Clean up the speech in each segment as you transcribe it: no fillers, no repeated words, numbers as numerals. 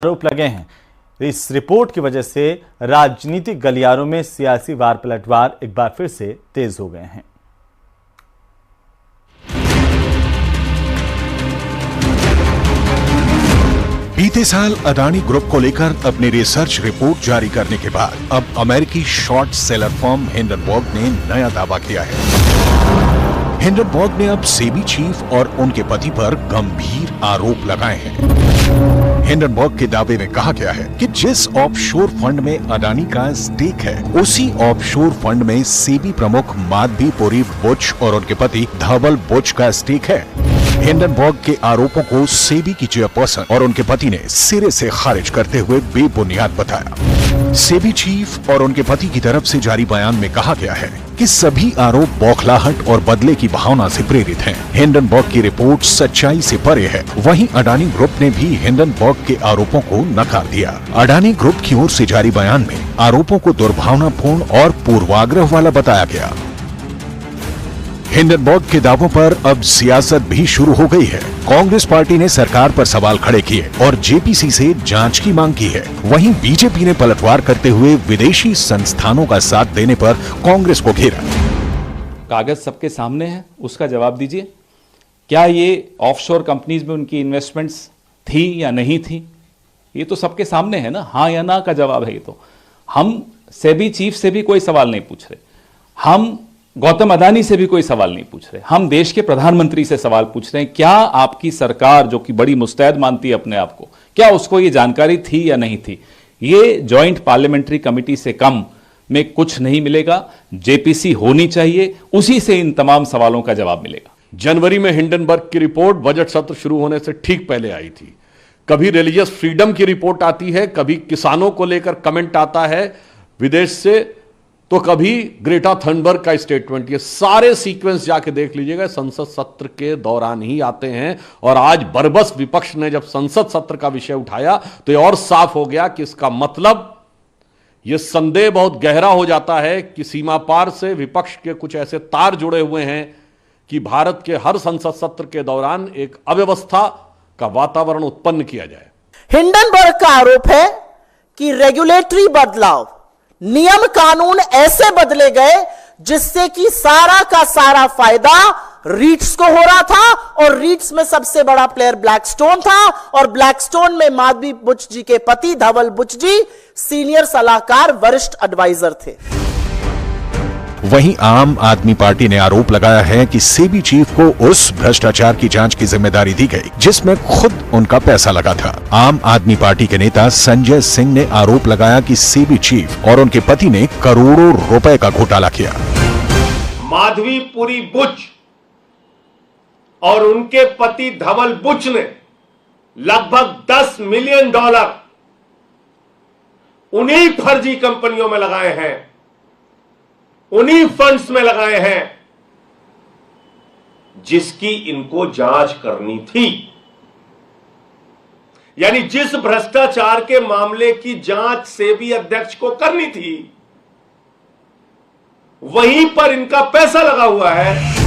आरोप लगे हैं। इस रिपोर्ट की वजह से राजनीतिक गलियारों में सियासी वार पलटवार एक बार फिर से तेज हो गए हैं। बीते साल अडानी ग्रुप को लेकर अपनी रिसर्च रिपोर्ट जारी करने के बाद अब अमेरिकी शॉर्ट सेलर फर्म हिंडनबर्ग ने नया दावा किया है। हिंडनबर्ग ने अब सेबी चीफ और उनके पति पर गंभीर आरोप लगाए हैं। हिंडनबर्ग के दावे में कहा गया है कि जिस ऑफशोर फंड में अडानी का स्टेक है, उसी ऑफशोर फंड में सेबी प्रमुख माधवी पुरी बुच और उनके पति धवल बुच का स्टेक है। हिंडनबर्ग के आरोपों को सेबी की चेयरपर्सन और उनके पति ने सिरे से खारिज करते हुए बेबुनियाद बताया। सेबी चीफ और उनके पति की तरफ से जारी बयान में कहा गया है कि सभी आरोप बौखलाहट और बदले की भावना से प्रेरित हैं। हिंडनबर्ग की रिपोर्ट सच्चाई से परे है। वहीं अडानी ग्रुप ने भी हिंडनबर्ग के आरोपों को नकार दिया। अडानी ग्रुप की ओर से जारी बयान में आरोपों को दुर्भावनापूर्ण और पूर्वाग्रह वाला बताया गया। हिंडनबर्ग के दावों पर अब सियासत भी शुरू हो गई है। कांग्रेस पार्टी ने सरकार पर सवाल खड़े किए और जेपीसी से जांच की मांग की है। वहीं बीजेपी ने पलटवार करते हुए विदेशी संस्थानों का साथ देने पर कांग्रेस को घेरा। कागज सबके सामने है, उसका जवाब दीजिए। क्या ये ऑफशोर कंपनीज में उनकी इन्वेस्टमेंट्स थी या नहीं थी? ये तो सबके सामने है ना, हाँ या ना का जवाब है। ये तो हम सेबी चीफ से भी कोई सवाल नहीं पूछ रहे, हम गौतम अडानी से भी कोई सवाल नहीं पूछ रहे, हम देश के प्रधानमंत्री से सवाल पूछ रहे हैं। क्या आपकी सरकार, जो कि बड़ी मुस्तैद मानती है अपने आप को, क्या उसको ये जानकारी थी या नहीं थी? ये जॉइंट पार्लियामेंट्री कमेटी से कम में कुछ नहीं मिलेगा। जेपीसी होनी चाहिए, उसी से इन तमाम सवालों का जवाब मिलेगा। जनवरी में हिंडनबर्ग की रिपोर्ट बजट सत्र शुरू होने से ठीक पहले आई थी। कभी रिलीजियस फ्रीडम की रिपोर्ट आती है, कभी किसानों को लेकर कमेंट आता है विदेश से, तो कभी ग्रेटा थनबर्ग का स्टेटमेंट। ये सारे सीक्वेंस जाके देख लीजिएगा, संसद सत्र के दौरान ही आते हैं। और आज बरबस विपक्ष ने जब संसद सत्र का विषय उठाया तो ये और साफ हो गया कि इसका मतलब, ये संदेह बहुत गहरा हो जाता है कि सीमा पार से विपक्ष के कुछ ऐसे तार जुड़े हुए हैं कि भारत के हर संसद सत्र के दौरान एक अव्यवस्था का वातावरण उत्पन्न किया जाए। हिंडनबर्ग का आरोप है कि रेगुलेटरी बदलाव, नियम कानून ऐसे बदले गए जिससे कि सारा का सारा फायदा रीट्स को हो रहा था, और रीट्स में सबसे बड़ा प्लेयर ब्लैकस्टोन था, और ब्लैकस्टोन में माधवी बुच जी के पति धवल बुच जी सीनियर सलाहकार, वरिष्ठ एडवाइजर थे। वहीं आम आदमी पार्टी ने आरोप लगाया है कि सेबी चीफ को उस भ्रष्टाचार की जांच की जिम्मेदारी दी गई जिसमें खुद उनका पैसा लगा था। आम आदमी पार्टी के नेता संजय सिंह ने आरोप लगाया कि सेबी चीफ और उनके पति ने करोड़ों रुपए का घोटाला किया। माधवी पुरी बुच और उनके पति धवल बुच ने लगभग $10 मिलियन उन्हीं फर्जी कंपनियों में लगाए हैं, उन्हीं फंड्स में लगाए हैं जिसकी इनको जांच करनी थी। यानी जिस भ्रष्टाचार के मामले की जांच सेबी अध्यक्ष को करनी थी, वहीं पर इनका पैसा लगा हुआ है।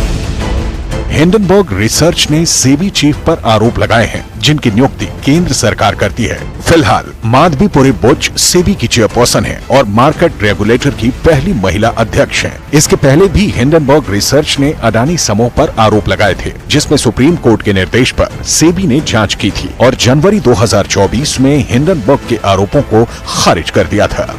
हिंडनबर्ग रिसर्च ने सेबी चीफ पर आरोप लगाए हैं जिनकी नियुक्ति केंद्र सरकार करती है। फिलहाल माधवी पुरी बुच सेबी की चेयरपर्सन है और मार्केट रेगुलेटर की पहली महिला अध्यक्ष हैं। इसके पहले भी हिंडनबर्ग रिसर्च ने अडानी समूह पर आरोप लगाए थे, जिसमें सुप्रीम कोर्ट के निर्देश पर सेबी ने जांच की थी और जनवरी 2024 में हिंडनबर्ग के आरोपों को खारिज कर दिया था।